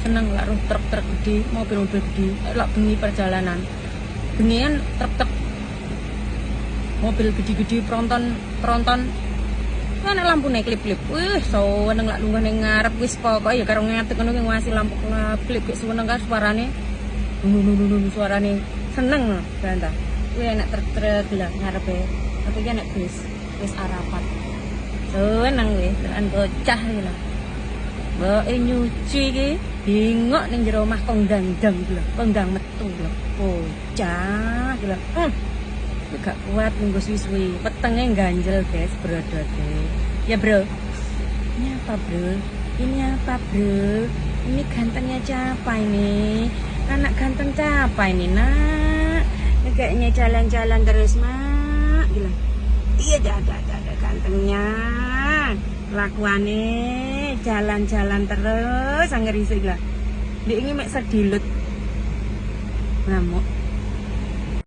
seneng lah roh truk-truk gede, mobil-mobil gede, lak bengi perjalanan. Bengian truk-truk mobil gede-gede tronton ana lampune klip-klip. Wih, seneng lak lunga ning ngarep wis pokoke ya karo ngadeg ngono ki ngasi lampu klip gek seneng kan suarane. Suarane seneng bantah. Kuwi enak truk-truk lah ngarepe. Tapi ki enak bis arapat. Seneng wis tekan bocah iki lho. Mbok nyuci iki bingok ning jero omah kondang-dang lho, kondang metu lho. Bocah lho. Gak kuat nunggu suwi-suwi. Petenge ganjel, guys, brodote. Ya, Bro. Ini apa, Bro? Ini apa, Bro? Ini gantengnya siapa ini? Anak ganteng siapa ini, Nak? Ini kayaknya jalan-jalan terus, Mak. Gila. Iya, ada gantengnya. Lakuannya jalan-jalan terus, angger isih gila. Dia ini mek sedilut. Ngamuk.